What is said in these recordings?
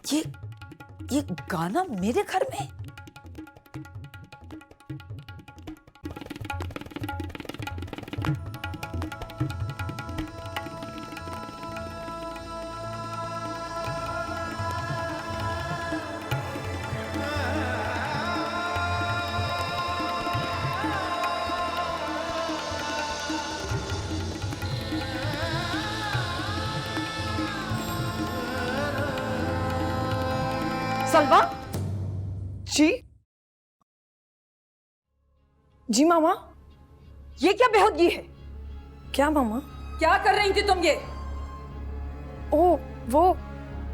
ये ये गाना मेरे घर में? सलवा जी जी मामा। ये क्या बेहूदगी है? क्या मामा? क्या कर रही थी तुम ये? ओह वो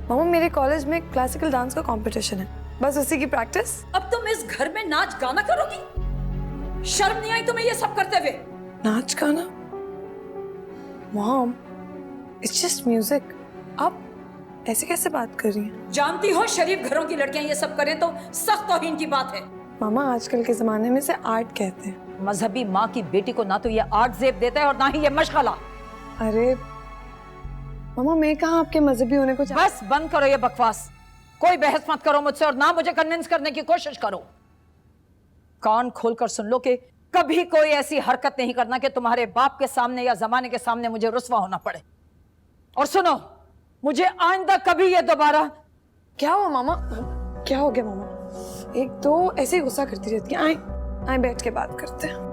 मामा, मेरे कॉलेज में क्लासिकल डांस का कंपटीशन है, बस उसी की प्रैक्टिस। अब तुम इस घर में नाच गाना करोगी? शर्म नहीं आई तुम्हें ये सब करते हुए? नाच गाना? Mom, it's just music. आप ऐसे कैसे बात कर रही हैं? जानती हो शरीफ घरों की लड़कियां ये सब करें तो सख्त तौहीन की बात है। मामा, आजकल के जमाने में इसे आर्ट कहते हैं। मजहबी माँ की बेटी को ना तो ये आर्ट जेब देता है और ना ही ये मशगला। अरे मामा, मैं कहाँ आपके मजहबी होने को बस बंद करो ये बकवास। कोई बहस मत करो मुझसे और ना मुझे कन्विंस करने की कोशिश करो। कान खोलकर सुन लो कि कभी कोई ऐसी हरकत नहीं करना कि तुम्हारे बाप के सामने या जमाने के सामने मुझे रुस्वा होना पड़े। और सुनो, मुझे आइंदा कभी ये दोबारा। क्या हुआ मामा? क्या हो गया मामा? एक तो ऐसे ही गुस्सा करती रहती है। आए आए बैठ के बात करते हैं।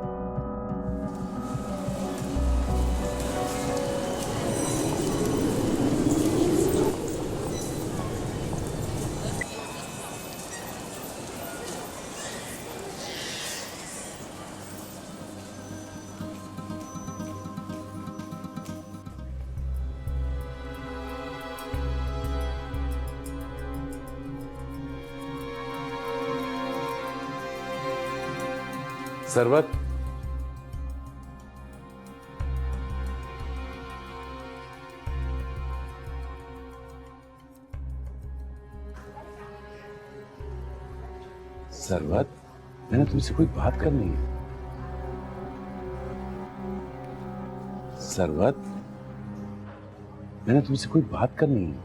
सरवत, सरवत, मैंने तुमसे कोई बात करनी है। सरवत, मैंने तुमसे कोई बात करनी है।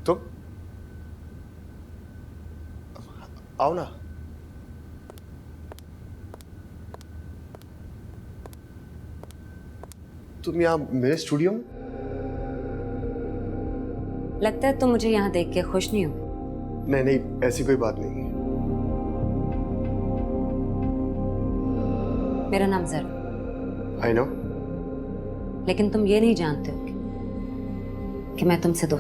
तुम आओ ना। तुम यहाँ मेरे स्टूडियो में? लगता है तुम मुझे यहाँ देख के खुश नहीं हो। नहीं नहीं, ऐसी कोई बात नहीं है। मेरा नाम जर। I know. लेकिन तुम ये नहीं जानते हो कि मैं तुमसे दोस्त।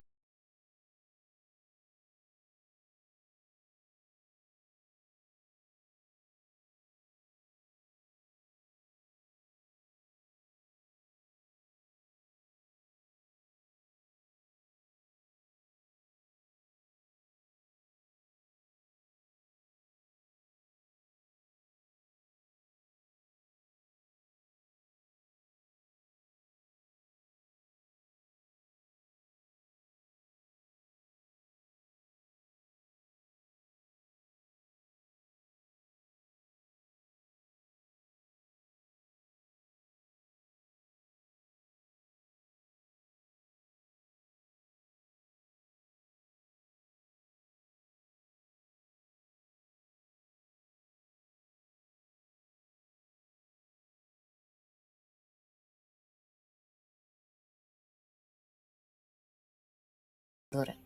हो रहा है,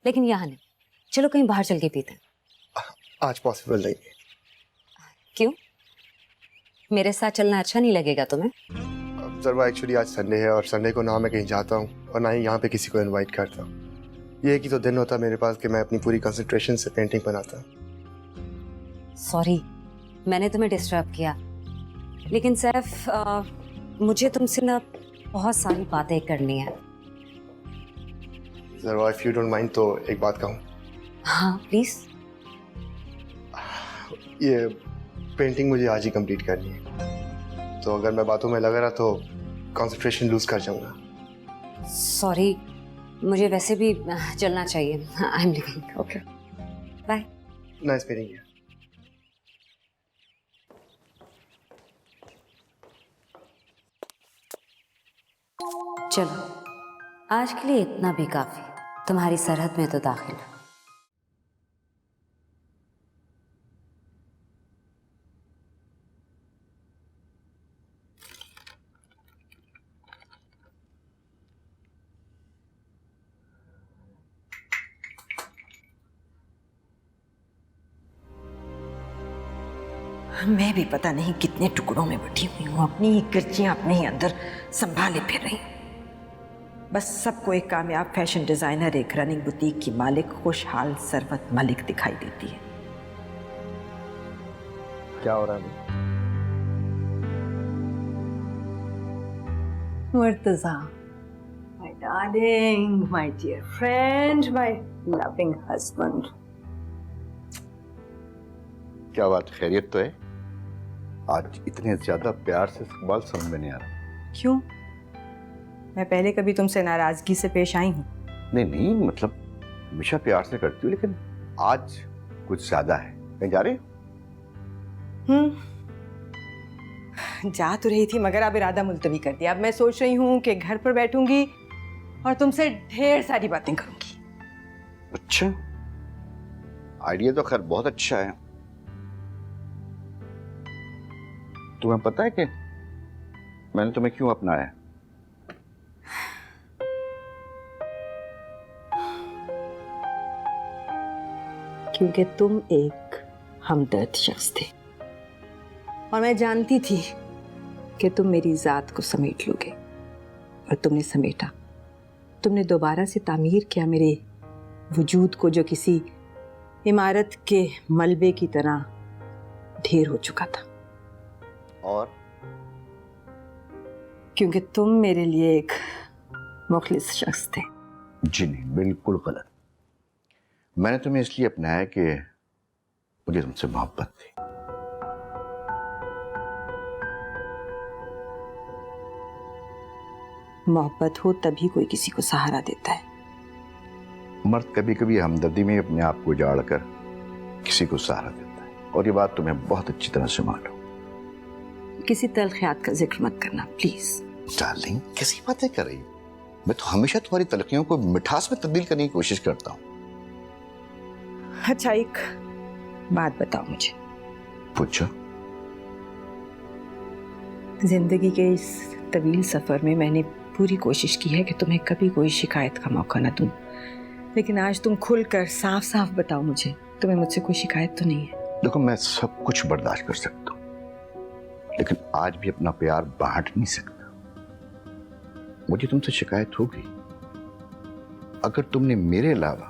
लेकिन यहाँ नहीं। चलो कहीं बाहर चल के पीते हैं। आज पॉसिबल नहीं है। क्यों? मेरे साथ चलना अच्छा नहीं लगेगा तुम्हें? जरवा, एक्चुअली आज संडे है और संडे को ना मैं कहीं जाता हूँ और ना ही यहाँ पे किसी को इनवाइट करता हूँ। ये एक ही तो दिन होता है मेरे पास कि मैं अपनी पूरी कंसंट्रेशन से पेंटिंग बनाता हूँ। सॉरी, मैंने तुम्हें डिस्टर्ब किया, लेकिन सैफ मुझे तुमसे ना बहुत सारी बातें करनी है। ज़रा इफ़ यू डोंट माइंड तो एक बात कहूँ। हाँ प्लीज। ये पेंटिंग मुझे आज ही कंप्लीट करनी है, तो अगर मैं बातों में लगा रहा तो कंसंट्रेशन लूज कर जाऊंगा। सॉरी, मुझे वैसे भी चलना चाहिए। I am leaving. Okay, bye. Nice meeting you. चलो, आज के लिए इतना भी काफी। तुम्हारी सरहद में तो दाखिल हो। मैं भी पता नहीं कितने टुकड़ों में बटी हुई हूँ, अपनी ही किरचियाँ अपने ही अंदर संभाले फिर रही हूँ। बस सबको एक कामयाब फैशन डिजाइनर, एक रनिंग बुटीक की मालिक, खुशहाल सरवत मलिक दिखाई देती है। क्या हो रहा है? Murtaza, my darling, my dear friend, my loving husband. क्या बात, खैरियत तो है? आज इतने ज्यादा प्यार से सवाल समझ में नहीं आ रहा। क्यों? मैं पहले कभी तुमसे नाराजगी से पेश आई हूँ? नहीं नहीं, मतलब हमेशा प्यार से करती हूँ, लेकिन आज कुछ ज्यादा है। कहीं जा रहे हो? जा तो रही थी, मगर अब इरादा मुलतवी कर दिया। अब मैं सोच रही हूँ कि घर पर बैठूंगी और तुमसे ढेर सारी बातें करूंगी। अच्छा, आइडिया तो खैर बहुत अच्छा है। तुम्हें पता है कि मैंने तुम्हें क्यों अपनाया? क्योंकि तुम एक हमदर्द शख्स थे और मैं जानती थी कि तुम मेरी जात को समेट लोगे, और तुमने समेटा। तुमने दोबारा से तामीर किया मेरे वजूद को, जो किसी इमारत के मलबे की तरह ढेर हो चुका था। और क्योंकि तुम मेरे लिए एक मुखलिस शख्स थे। जी नहीं, बिल्कुल गलत। मैंने तुम्हें इसलिए अपनाया कि मुझे तुमसे मोहब्बत थी। मोहब्बत हो तभी कोई किसी को सहारा देता है। मर्द कभी कभी हमदर्दी में अपने आप को उजाड़ कर किसी को सहारा देता है, और ये बात तुम्हें बहुत अच्छी तरह से मालूम। किसी तलखियात का जिक्र मत करना प्लीज। डार्लिंग, कैसी बातें कर रही हो? मैं तो हमेशा तुम्हारी तलखियों को मिठास में तब्दील करने की कोशिश करता हूँ। अच्छा, एक बात बताओ मुझे। पूछो। जिंदगी के इस तवील सफर में मैंने पूरी कोशिश की है कि तुम्हें कभी कोई शिकायत का मौका ना दूं, लेकिन आज तुम खुलकर साफ साफ बताओ मुझे, तुम्हें मुझसे कोई शिकायत तो नहीं है? देखो, मैं सब कुछ बर्दाश्त कर सकता हूँ, लेकिन आज भी अपना प्यार बांट नहीं सकता। मुझे तुमसे शिकायत होगी अगर तुमने मेरे अलावा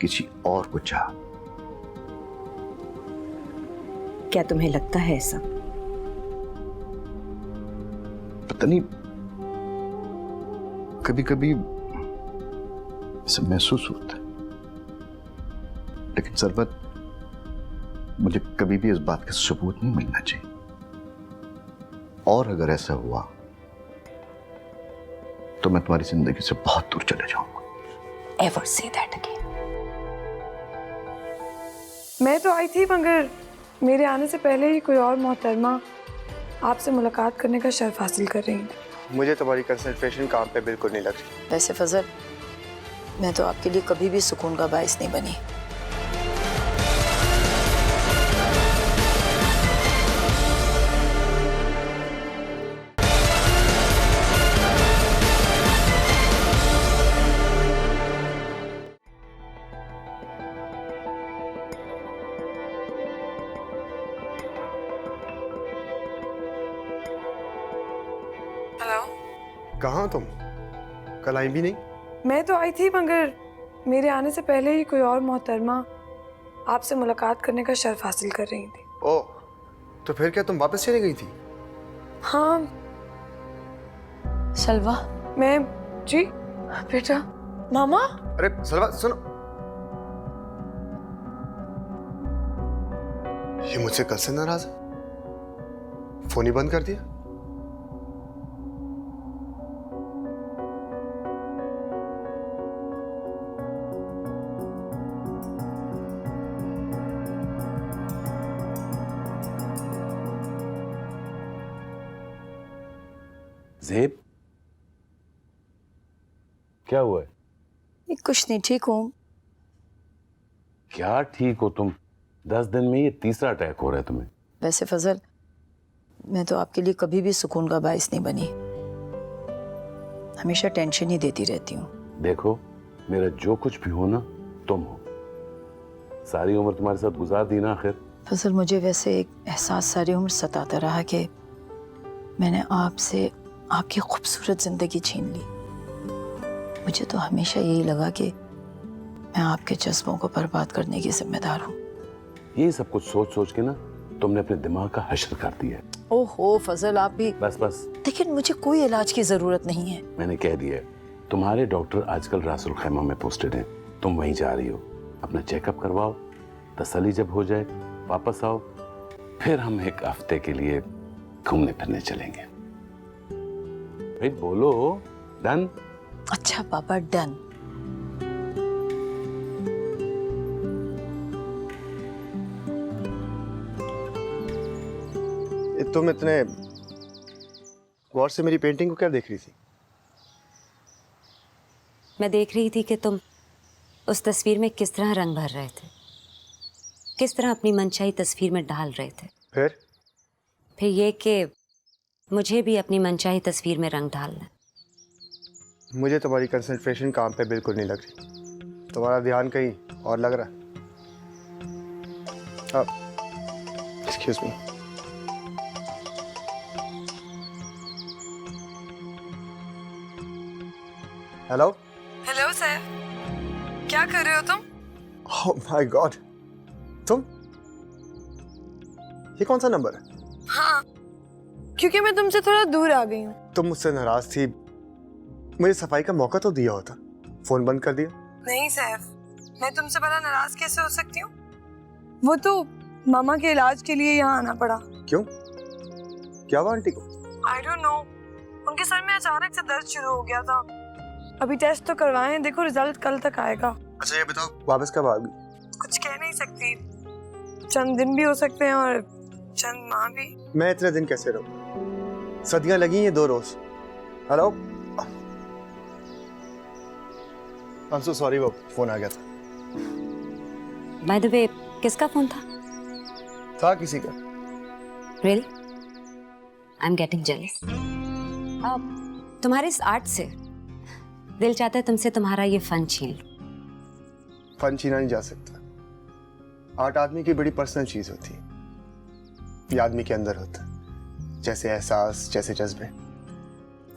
किसी और को चाहा। क्या तुम्हें लगता है ऐसा? पता नहीं, कभी कभी ऐसा महसूस होता है, लेकिन सरबत, मुझे कभी भी इस बात का सबूत नहीं मिलना चाहिए। और अगर ऐसा हुआ तो मैं तुम्हारी जिंदगी से बहुत दूर चले जाऊंगा। Ever say that again? मैं तो आई थी, मगर मेरे आने से पहले ही कोई और मोहतरमा आपसे मुलाकात करने का शर्फ हासिल कर रही थी। मुझे तुम्हारी कंसंट्रेशन काम पे बिल्कुल नहीं लग रही। वैसे फजल, मैं तो आपके लिए कभी भी सुकून का बाइस नहीं बनी। हेलो, कहाँ तुम? कल आई भी नहीं। मैं तो आई थी, मगर मेरे आने से पहले ही कोई और मोहतरमा आपसे मुलाकात करने का शर्फ हासिल कर रही थी। ओह, तो फिर क्या तुम वापस चली गई थी? हाँ सलवा, मैं जी बेटा मामा अरे सलवा सुनो, ये मुझसे कल से नाराज है। फोन ही बंद कर दिया। ज़ेब, क्या हुआ है? ये कुछ नहीं, ठीक हूँ। क्या ठीक हो तुम? 10 दिन में ये तीसरा अटैक हो रहा है तुम्हें। वैसे फजल, मैं तो आपके लिए कभी भी सुकून का बायस नहीं बनी, हमेशा टेंशन ही देती रहती हूँ। देखो, मेरा जो कुछ भी हो ना, तुम हो। सारी उम्र तुम्हारे साथ गुजार दी ना आखिर। फजल, मुझे वैसे एक एहसास सारी उम्र सताता रहा कि मैंने आपसे आपकी खूबसूरत जिंदगी छीन ली। मुझे तो हमेशा यही लगा कि मैं आपके जज्बों को बर्बाद करने की जिम्मेदार हूँ। यही सब कुछ सोच सोच के ना तुमने अपने दिमाग का हश्र कर दिया है। ओहो फजल, आप भी। बस बस, लेकिन मुझे कोई इलाज की जरूरत नहीं है। मैंने कह दिया है। तुम्हारे डॉक्टर आजकल रासुल खैमा में पोस्टेड हैं। तुम वहीं जा रही हो। अपना चेकअप करवाओ, तसल्ली जब हो जाए वापस आओ, फिर हम एक हफ्ते के लिए घूमने फिरने चलेंगे। भाई बोलो, डन? अच्छा पापा, डन। तुम इतने गौर से मेरी पेंटिंग को क्या देख रही थी? मैं देख रही थी कि तुम उस तस्वीर में किस तरह रंग भर रहे थे, किस तरह अपनी मनचाही तस्वीर में डाल रहे थे। फिर ये कि मुझे भी अपनी मनचाही तस्वीर में रंग डालना है। मुझे तुम्हारी कंसंट्रेशन काम पे बिल्कुल नहीं लग रही। तुम्हारा ध्यान कहीं और लग रहा है। Excuse me. Hello hello sir, क्या कर रहे हो तुम? ओह माय गॉड, तुम? ये कौन सा नंबर है? हाँ, क्योंकि मैं तुमसे थोड़ा दूर आ गई हूँ। तुम मुझसे नाराज थी, मुझे सफाई का मौका तो दिया होता। फोन बंद कर दिया। नहीं सैफ, मैं तुमसे बड़ा नाराज कैसे हो सकती हूँ? वो तो मामा के इलाज के लिए यहाँ आना पड़ा। क्यों? क्या हुआ आंटी को? आई डोंट नो, उनके सर में अचानक से दर्द शुरू हो गया था। अभी टेस्ट तो करवाए, देखो रिजल्ट कल तक आएगा। अच्छा ये बताओ, वापस कब आ गई? कुछ कह नहीं सकती, चंद दिन भी हो सकते हैं और चंद माह भी। मैं इतने दिन कैसे रहूं? सदियां लगी हैं 2 रोज। Hello, I am so sorry, वो फोन आ गया था। बाय द वे, किसका फोन था? था किसी का। Really? I am getting jealous. तुम्हारे इस आर्ट से दिल चाहता है तुमसे तुम्हारा ये फन छीन लो। फन छीना नहीं जा सकता। आर्ट आदमी की बड़ी पर्सनल चीज होती है, ये आदमी के अंदर होता है, जैसे एहसास, जैसे जज्बे।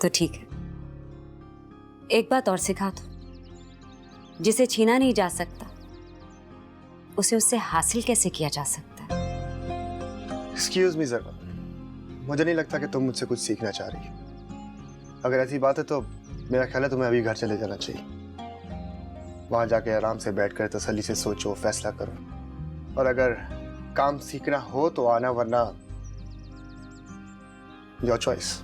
तो ठीक है, एक बात और सिखा दो, जिसे छीना नहीं जा सकता उसे उससे हासिल कैसे किया जा सकता है। एक्सक्यूज मी जरा, मुझे नहीं लगता कि तुम मुझसे कुछ सीखना चाह रही हो। अगर ऐसी बात है तो मेरा ख्याल है तुम्हें अभी घर चले जाना चाहिए। वहां जाके आराम से बैठकर तसल्ली से सोचो, फैसला करो, और अगर काम सीखना हो तो आना, वरना your choice.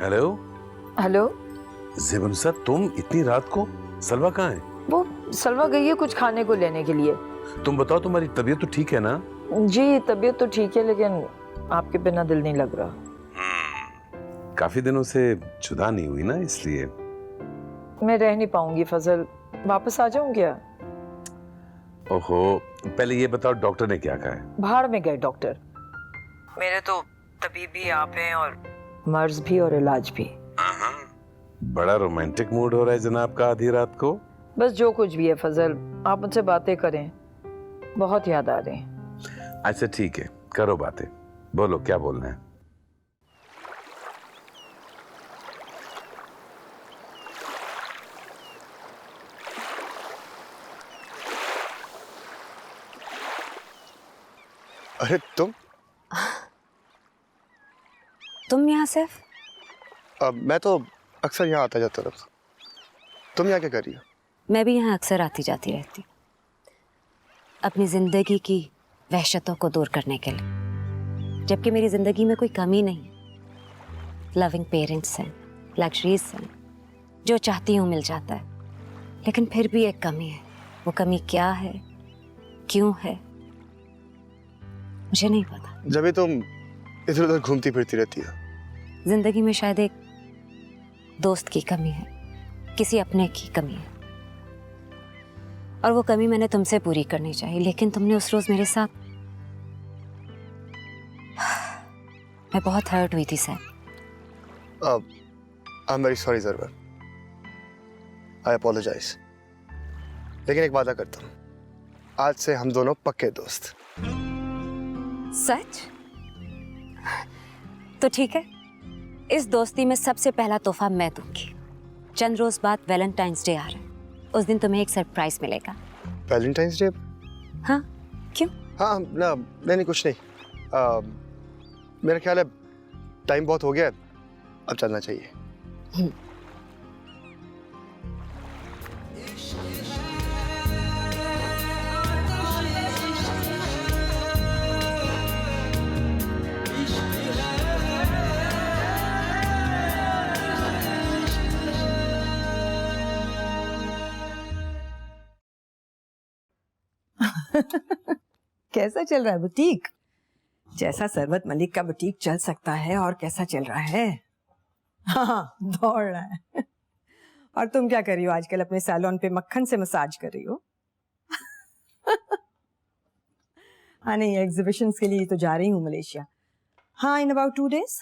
Hello hello. Zebunnisa, तुम इतनी रात को? सलवा कहाँ है? वो सलवा गई है कुछ खाने को लेने के लिए। तुम बताओ, तुम्हारी तबीयत तो ठीक है ना? जी तबीयत तो ठीक है, लेकिन आपके बिना दिल नहीं लग रहा। काफी दिनों से जुदा नहीं हुई ना, इसलिए। मैं रह नहीं पाऊंगी फजल, वापस आ जाऊं क्या? ओहो, पहले ये बताओ डॉक्टर ने क्या कहा है? भाड़ में गए डॉक्टर। मेरे तो तबीब भी आप हैं और मर्ज भी और इलाज भी। बड़ा रोमांटिक मूड हो रहा है जनाब का आधी रात को। बस जो कुछ भी है फजल, आप मुझसे बातें करें, बहुत याद आ रहे हैं। अच्छा ठीक है, करो बातें, बोलो क्या बोलना है। अरे तुम यहाँ सिर्फ? मैं तो अक्सर यहाँ आता जाता रहता। तुम यहाँ क्या कर रही हो? मैं भी यहाँ अक्सर आती जाती रहती, अपनी जिंदगी की वहशतों को दूर करने के लिए, जबकि मेरी जिंदगी में कोई कमी नहीं है। लविंग पेरेंट्स हैं, लग्जरीज हैं, जो चाहती हूँ मिल जाता है, लेकिन फिर भी एक कमी है। वो कमी क्या है, क्यों है, मुझे नहीं पता। जब भी तुम इधर उधर घूमती फिरती रहती हो। जिंदगी में शायद एक दोस्त की कमी है, किसी अपने की कमी है, और वो कमी मैंने तुमसे पूरी करनी चाहिए, लेकिन तुमने उस रोज मेरे साथ। मैं बहुत हर्ट हुई थी sir. I am very sorry ज़रवर, आई अपोलोजाइज। लेकिन एक वादा करता हूँ, आज से हम दोनों पक्के दोस्त। सच? तो ठीक है, इस दोस्ती में सबसे पहला तोहफा मैं दूंगी। चंद रोज बाद वैलेंटाइंस डे आ रहा है, उस दिन तुम्हें एक सरप्राइज मिलेगा। Valentine's day? हाँ, क्यों? हाँ ना, नहीं कुछ नहीं। मेरा ख्याल है टाइम बहुत हो गया है, अब चलना चाहिए। कैसा चल रहा है बुटीक? जैसा सरवत मलिक का बुटीक चल सकता है, और कैसा चल रहा है? हाँ, दौड़ रहा है। और तुम क्या कर रही हो आजकल? अपने सैलून पे मक्खन से मसाज कर रही हो? हाँ नहीं, एग्जीबिशंस के लिए तो जा रही हूँ मलेशिया। हाँ, इन अबाउट 2 days।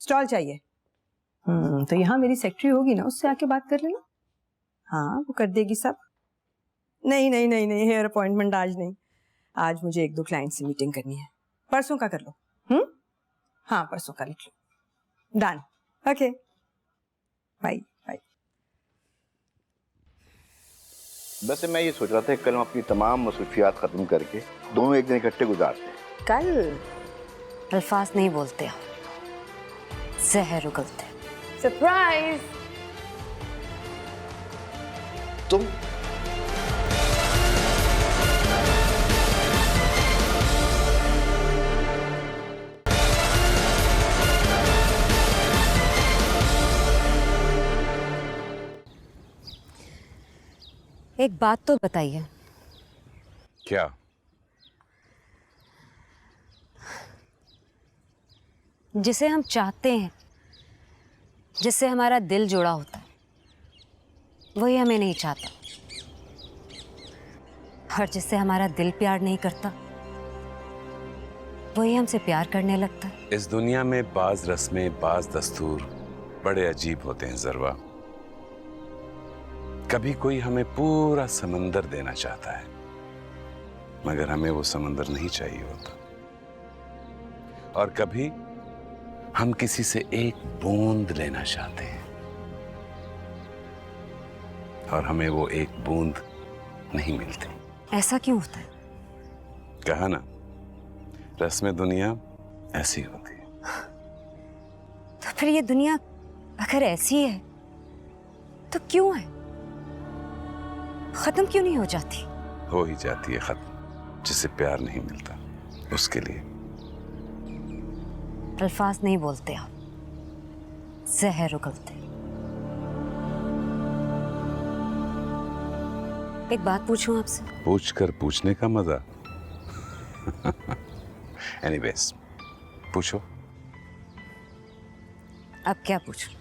स्टॉल चाहिए? तो यहाँ मेरी सेक्रेटरी होगी ना, उससे आके बात कर लेना। हाँ, वो कर देगी सब। नहीं नहीं नहीं नहीं, हेयर अपॉइंटमेंट आज नहीं। आज मुझे 1-2 क्लाइंट से मीटिंग करनी है। परसों का कर लो। हाँ, परसों का लिख लो। डन। Okay, bye bye. वैसे मैं ये सोच रहा था कि कल हम अपनी तमाम मसरूफियात खत्म करके दोनों एक दिन इकट्ठे गुजारते हैं। कल अल्फाज नहीं बोलते हो, जहर उगलते। सरप्राइज। तुम एक बात तो बताइए। क्या? जिसे हम चाहते हैं, जिससे हमारा दिल जुड़ा होता है, वही हमें नहीं चाहता, और जिससे हमारा दिल प्यार नहीं करता, वही हमसे प्यार करने लगता है। इस दुनिया में बाज रस्में, बाज दस्तूर बड़े अजीब होते हैं ज़रवा। कभी कोई हमें पूरा समंदर देना चाहता है, मगर हमें वो समंदर नहीं चाहिए होता। और कभी हम किसी से एक बूंद लेना चाहते हैं, और हमें वो एक बूंद नहीं मिलती। ऐसा क्यों होता है? कहा ना, रस्में दुनिया ऐसी होती है। तो फिर ये दुनिया अगर ऐसी है तो क्यों है? खत्म क्यों नहीं हो जाती? हो ही जाती है खत्म, जिसे प्यार नहीं मिलता उसके लिए। अल्फाज नहीं बोलते आप, जहर उगलते। एक बात पूछूं आपसे? पूछकर पूछने का मजा। एनीवेज, पूछो। अब क्या पूछूं?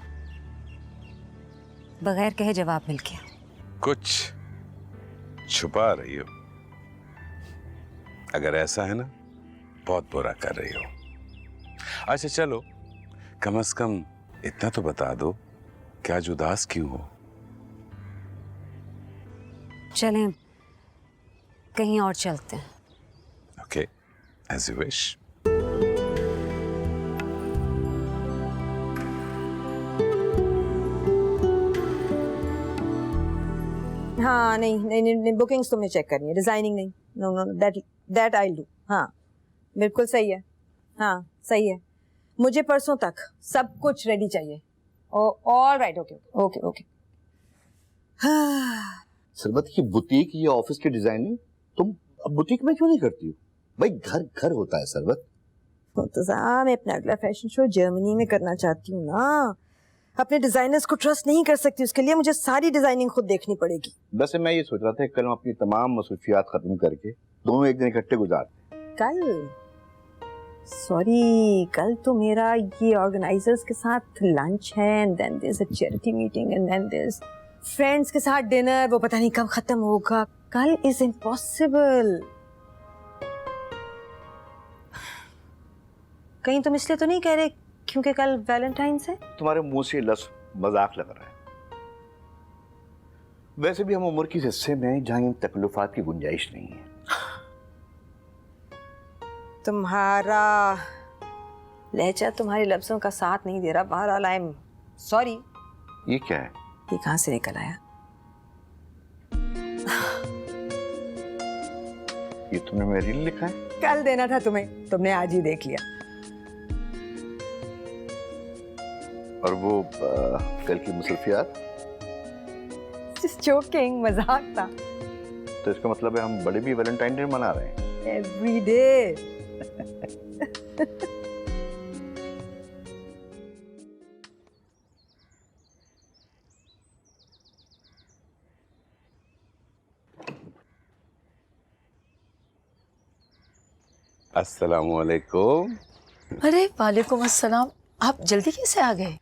बगैर कहे जवाब मिल गया। कुछ छुपा रही हो। अगर ऐसा है ना, बहुत बुरा कर रही हो। अच्छा चलो, कम से कम इतना तो बता दो, क्या आज उदास क्यों हो? चलें कहीं और चलते हैं। Okay, as you wish. हाँ नहीं नहीं नहीं, नहीं बुकिंग्स तुम्हें चेक करनी है, डिजाइनिंग नहीं। No no that I do. हाँ बिल्कुल सही है। हाँ सही है, मुझे परसों तक सब कुछ रेडी चाहिए। All right, okay okay okay. सरबत की बुटीक या ऑफिस की डिजाइनिंग तुम अब बुटीक में क्यों नहीं करती हो? भाई घर घर होता है सरबत। मुर्तज़ा, मैं अपना अगला फैशन शो जर्मनी में करना चाहती हूँ ना। अपने डिजाइनर्स को ट्रस्ट नहीं कर सकती, उसके लिए मुझे सारी डिजाइनिंग खुद देखनी पड़ेगी। वैसे मैं ये सोच रहा था कल हम अपनी तमाम मसरूफियात खत्म करके दोनों एक दिन इकट्ठे गुजारते। कल? सॉरी, कल तो मेरा ये ऑर्गेनाइजर्स के साथ लंच है, and then there is a charity meeting, and then there is friends के साथ डिनर, वो पता नहीं कब खत्म होगा। कल इज इम्पॉसिबल। कहीं तुम इसलिए तो नहीं कह रहे क्योंकि कल वैलेंटाइंस है? तुम्हारे मुंह से लफ्ज़ मजाक लग रहा है। वैसे भी हम उम्र की हिस्से में जहां इन तकल्लुफात की गुंजाइश नहीं है। तुम्हारा लहजा तुम्हारे लफ्जों का साथ नहीं दे रहा। बहरहाल आई एम सॉरी। ये क्या है? ये कहाँ से निकल आया? ये तुमने मेरे लिए लिखा है? कल देना था तुम्हें, तुमने आज ही देख लिया। और वो कल की मसरूफियात? Just joking, मजाक था। तो इसका मतलब है हम बड़े भी वैलेंटाइन डे मना रहे हैं। Every day. अस्सलामुअलैकुम। अरे वालेकुम अस्सलाम, आप जल्दी कैसे आ गए?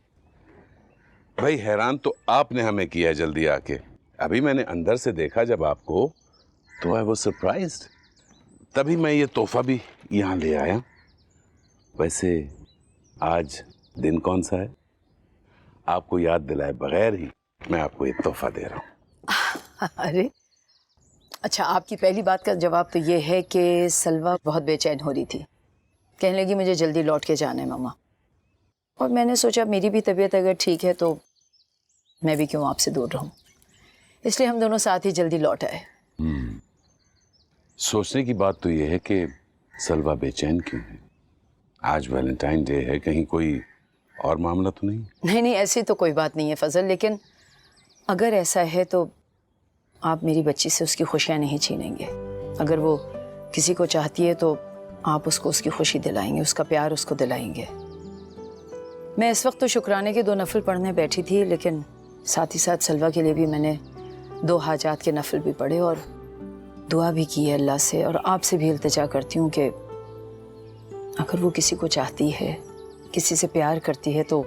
भाई हैरान तो आपने हमें किया जल्दी आके। अभी मैंने अंदर से देखा जब आपको, तो आई वाज सरप्राइज्ड। तभी मैं ये तोहफा भी यहाँ ले आया। वैसे आज दिन कौन सा है? आपको याद दिलाए बगैर ही मैं आपको ये तोहफा दे रहा हूँ। अरे अच्छा, आपकी पहली बात का जवाब तो ये है कि सलवा बहुत बेचैन हो रही थी, कहने लगी मुझे जल्दी लौट के जाना है मम्मा। और मैंने सोचा मेरी भी तबीयत अगर ठीक है तो मैं भी क्यों आपसे दूर रहूं, इसलिए हम दोनों साथ ही जल्दी लौट आए। सोचने की बात तो ये है कि सलवा बेचैन क्यों है? आज वैलेंटाइन डे है, कहीं कोई और मामला तो नहीं? नहीं नहीं, ऐसी तो कोई बात नहीं है फजल, लेकिन अगर ऐसा है तो आप मेरी बच्ची से उसकी खुशियाँ नहीं छीनेंगे। अगर वो किसी को चाहती है तो आप उसको उसकी खुशी दिलाएंगे, उसका प्यार उसको दिलाएंगे। मैं इस वक्त तो शुक्राने के 2 नफल पढ़ने बैठी थी, लेकिन साथ ही साथ सलवा के लिए भी मैंने 2 हाजात के नफल भी पढ़े और दुआ भी की है अल्लाह से। और आपसे भी इल्तिजा करती हूँ कि अगर वो किसी को चाहती है, किसी से प्यार करती है, तो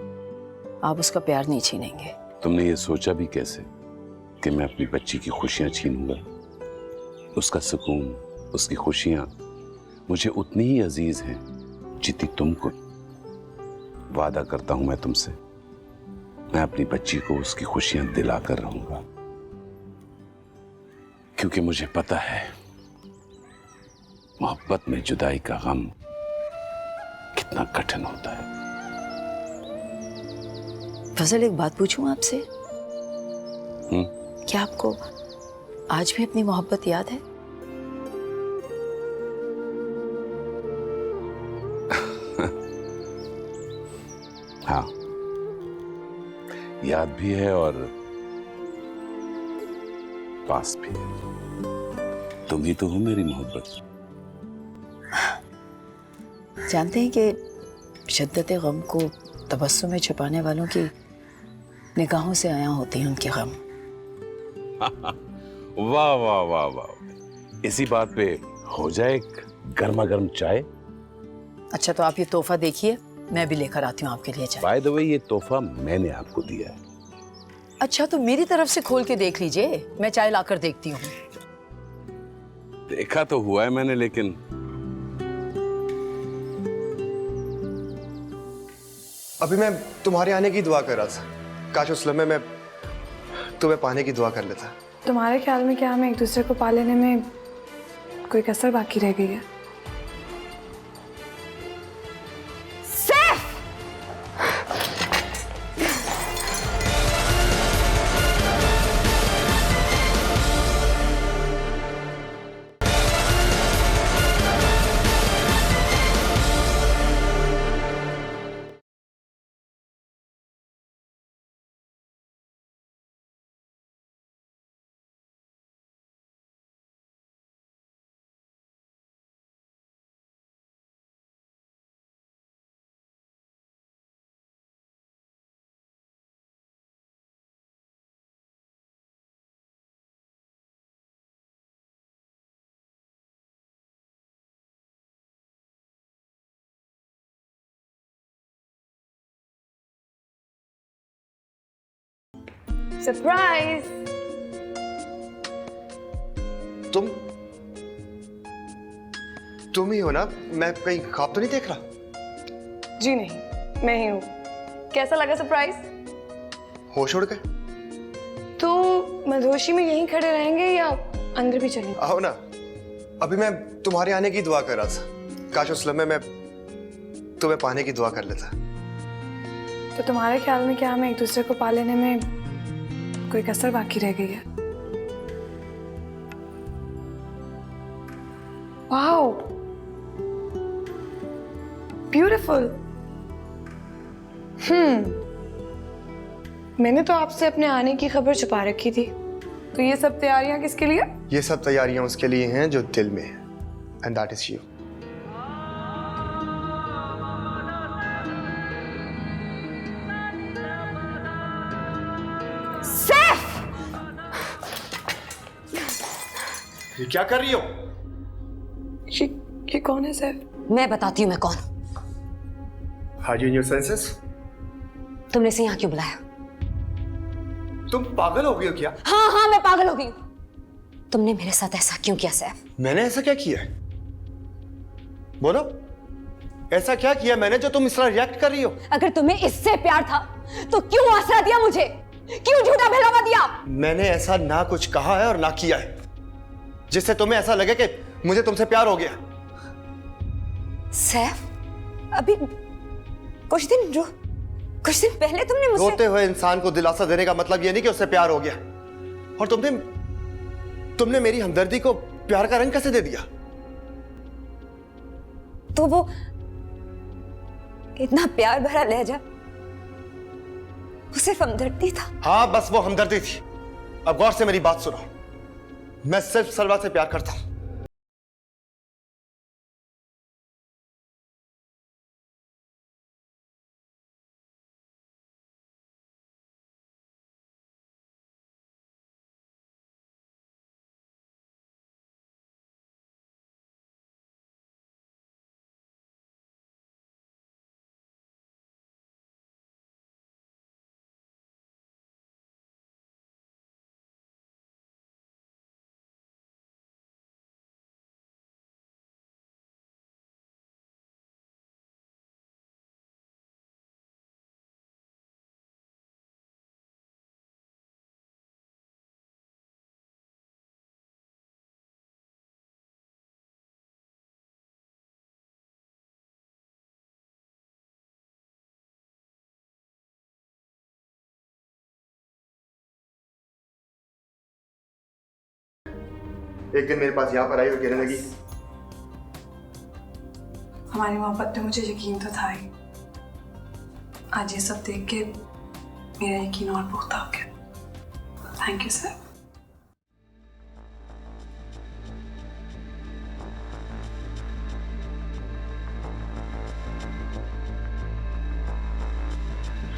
आप उसका प्यार नहीं छीनेंगे। तुमने ये सोचा भी कैसे कि मैं अपनी बच्ची की खुशियाँ छीनूंगा? उसका सुकून, उसकी खुशियाँ मुझे उतनी ही अजीज हैं जितनी तुमको। वादा करता हूं मैं तुमसे, मैं अपनी बच्ची को उसकी खुशियां दिलाकर रहूंगा, क्योंकि मुझे पता है मोहब्बत में जुदाई का गम कितना कठिन होता है। फजल, एक बात पूछूं आपसे? क्या आपको आज भी अपनी मोहब्बत याद है? हाँ, याद भी है और पास भी है। तुम ही तो हो मेरी मोहब्बत। जानते हैं कि शिद्दत गम को तबस्सुम में छुपाने वालों की निगाहों से आया होते हैं उनके गम। वाह वाह वाह वाह, इसी बात पे हो जाए एक गर्मा गर्म चाय। अच्छा तो आप ये तोहफा देखिए, मैं भी लेकर आती हूँ आपके लिए चाय। बाय द वे ये तोहफा मैंने आपको दिया है। अच्छा तो मेरी तरफ से खोल के देख लीजिए, मैं चाय लाकर देखती हूँ। देखा तो हुआ है मैंने, लेकिन अभी मैं तुम्हारे आने की दुआ कर रहा था, काश उस लम्हे में तुम्हें पाने की दुआ कर लेता। तुम्हारे ख्याल में क्या हमें एक दूसरे को पा लेने में कोई कसर बाकी रह गई है? सरप्राइज! तुम ही हो ना? मैं कहीं ख्वाब तो नहीं देख रहा? जी नहीं, मैं ही हूँ। कैसा लगा सरप्राइज? होश उड़ गए? तो मधोशी में यहीं खड़े रहेंगे या अंदर भी चलेंगे? आओ ना। अभी मैं तुम्हारे आने की दुआ कर रहा था, काश उस लम्हे में तुम्हें पाने की दुआ कर लेता। तो तुम्हारे ख्याल में क्या हमें एक दूसरे को पा लेने में कोई कसर बाकी रह गई है? Wow, beautiful. मैंने तो आपसे अपने आने की खबर छुपा रखी थी। तो ये सब तैयारियां किसके लिए? ये सब तैयारियां उसके लिए हैं जो दिल में है, एंड दैट इज यू। ये क्या कर रही हो? ये कौन है सैफ? मैं बताती हूँ मैं कौन। Are you in your senses? तुमने इसे यहाँ क्यों बुलाया? तुम पागल हो गई हो क्या? हाँ हाँ मैं पागल हो गई हूँ। तुमने मेरे साथ ऐसा क्यों किया सैफ? मैंने ऐसा क्या किया है? बोलो, ऐसा क्या किया मैंने जो तुम इस तरह रिएक्ट कर रही हो? अगर तुम्हें इससे प्यार था तो क्यों आसरा दिया मुझे? क्यों झूठा भलावा दिया? मैंने ऐसा ना कुछ कहा है और ना किया है जिससे तुम्हें ऐसा लगे कि मुझे तुमसे प्यार हो गया। सैफ, अभी कुछ दिन पहले तुमने मुझसे रोते हुए इंसान को दिलासा देने का मतलब यह नहीं कि उससे प्यार हो गया। और तुमने मेरी हमदर्दी को प्यार का रंग कैसे दे दिया? तो वो इतना प्यार भरा लहजा वो सिर्फ हमदर्दी था। हाँ, बस वो हमदर्दी थी। अब गौर से मेरी बात सुनो, मैं सिर्फ सलवा से प्यार करता हूं। एक दिन मेरे पास यहाँ पर आई और कहने लगी, हमारी मोहब्बत पे मुझे यकीन तो था ही। आज ये सब देख के मेरा यकीन और पुख्ता हो गया। Thank you sir.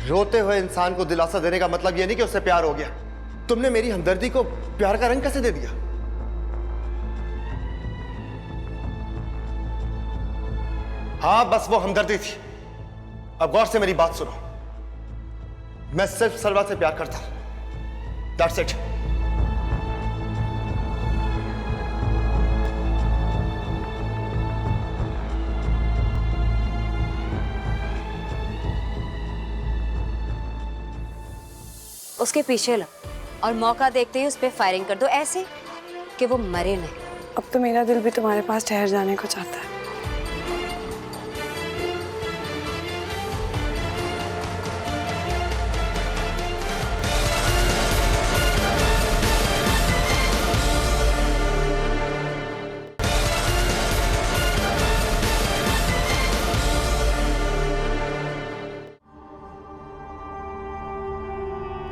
रोते हुए इंसान को दिलासा देने का मतलब यह नहीं कि उससे प्यार हो गया। तुमने मेरी हमदर्दी को प्यार का रंग कैसे दे दिया? हाँ, बस वो हमदर्दी थी। अब गौर से मेरी बात सुनो। मैं सिर्फ सलवा से प्यार करता हूं। That's it. उसके पीछे लो और मौका देखते ही उस पर फायरिंग कर दो, ऐसे कि वो मरे नहीं। अब तो मेरा दिल भी तुम्हारे पास ठहर जाने को चाहता है।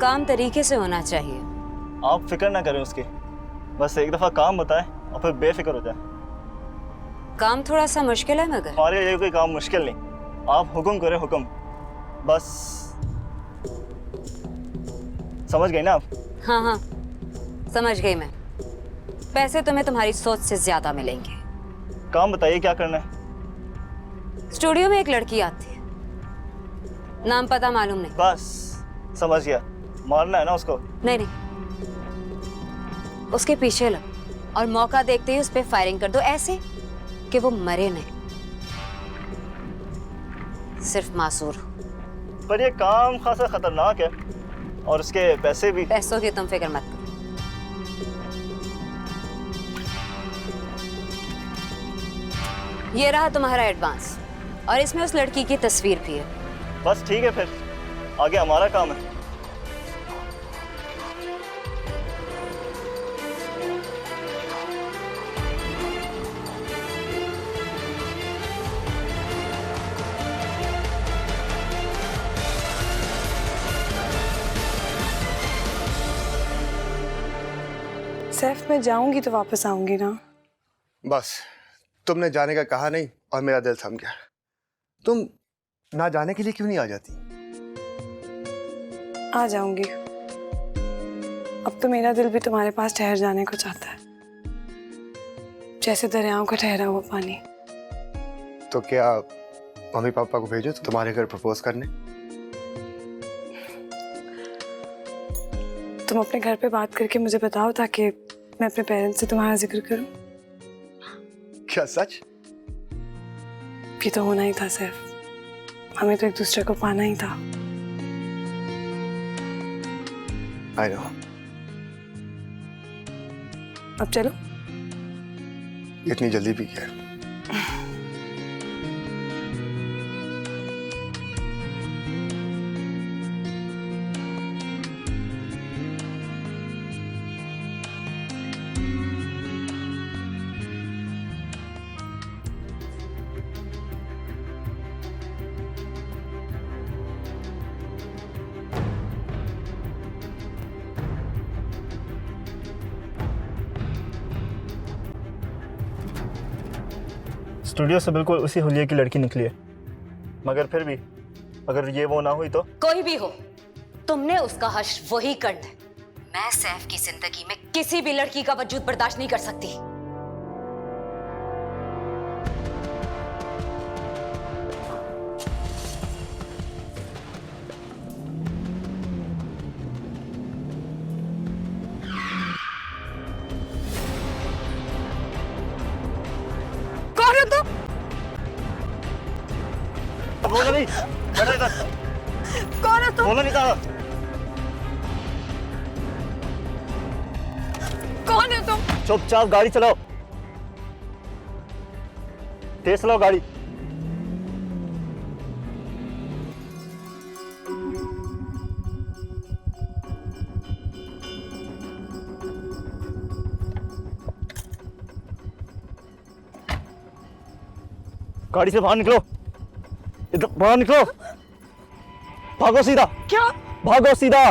काम तरीके से होना चाहिए। आप फिक्र ना करें उसकी, बस एक दफा काम बताएं और फिर बेफिक्र हो जाए। काम थोड़ा सा मुश्किल है मगर हमारे लिए कोई काम मुश्किल नहीं, आप हुक्म करें, हुक्म बस। समझ गई ना आप? हाँ हाँ समझ गई मैं। पैसे तुम्हें तुम्हारी सोच से ज्यादा मिलेंगे। काम बताइए क्या करना है। स्टूडियो में एक लड़की आती है, नाम पता मालूम नहीं। बस समझ गया, मारना है ना उसको? नहीं नहीं, उसके पीछे लो और मौका देखते ही उस पर फायरिंग कर दो, ऐसे कि वो मरे नहीं, सिर्फ मासूर हो। पर ये काम खासा खतरनाक है और उसके पैसे भी। पैसों की तुम फिक्र मत करो। ये रहा तुम्हारा एडवांस और इसमें उस लड़की की तस्वीर भी है। बस ठीक है, फिर आगे हमारा काम है। सैफ, मैं जाऊंगी तो वापस आऊंगी ना? बस तुमने जाने का कहा नहीं और मेरा दिल थम गया। तुम ना जाने के लिए क्यों नहीं आ जाती? आ जाऊंगी। अब तो मेरा दिल भी तुम्हारे पास ठहर जाने को चाहता है, जैसे दरियाओं का ठहरा हुआ पानी। तो क्या मम्मी पापा को भेजो तो तुम्हारे घर प्रपोज करने? तुम अपने घर पे बात करके मुझे बताओ ताकि मैं अपने पेरेंट्स से तुम्हारा जिक्र करूं। क्या सच? ये तो होना ही था सैफ, हमें तो एक दूसरे को पाना ही था। I know. अब चलो। इतनी जल्दी भी क्या? स्टूडियो से बिल्कुल उसी हुलिये की लड़की निकली है, मगर फिर भी अगर ये वो ना हुई तो? कोई भी हो, तुमने उसका हश्र वही करना है। मैं सैफ की जिंदगी में किसी भी लड़की का वजूद बर्दाश्त नहीं कर सकती। कौन है तुम? बोलो नहीं, बैठो इधर। कौन है तुम? बोलो नहीं कहा। कौन है तुम? चुपचाप गाड़ी चलाओ, तेज चलाओ गाड़ी। गाड़ी से बाहर निकलो, इधर बाहर निकलो, भागो सीधा। क्या? भागो सीधा।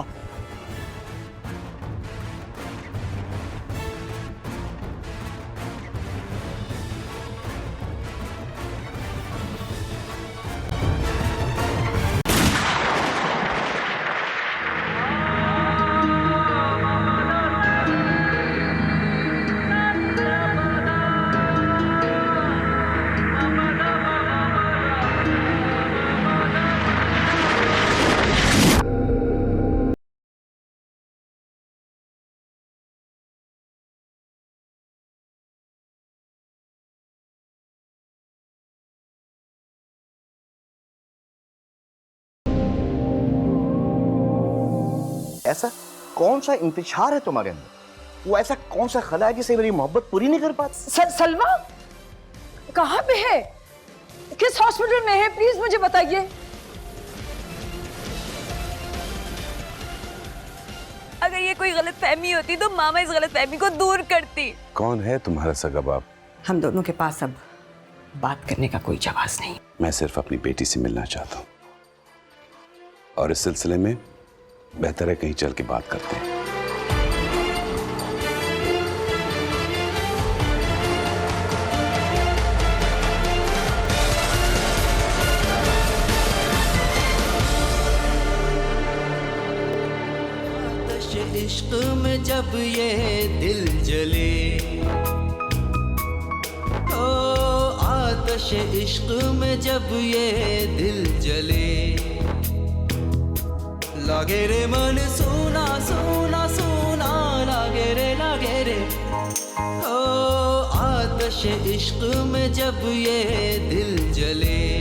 ऐसा कौन सा इंतजार है तुम्हारे अंदर? वो ऐसा कौन सा खला है जिसे मेरी मोहब्बत पूरी नहीं कर पाती? सलमा कहाँ पे है? किस हॉस्पिटल में है? प्लीज मुझे बताइए। अगर ये कोई गलतफहमी होती तो मामा इस गलतफहमी को दूर करती। कौन है तुम्हारा सगा बाप? हम दोनों के पास अब बात करने का कोई जवाब नहीं। मैं सिर्फ अपनी बेटी से मिलना चाहता हूँ, और इस सिलसिले में बेहतर है कहीं चल के बात करते हैं। इश्क में जब ये दिल जले, ओ आतिश इश्क में जब ये दिल जले, लागे रे मन सुना सुना सुना, लागे रे ओ आतिश इश्क में जब ये दिल जले।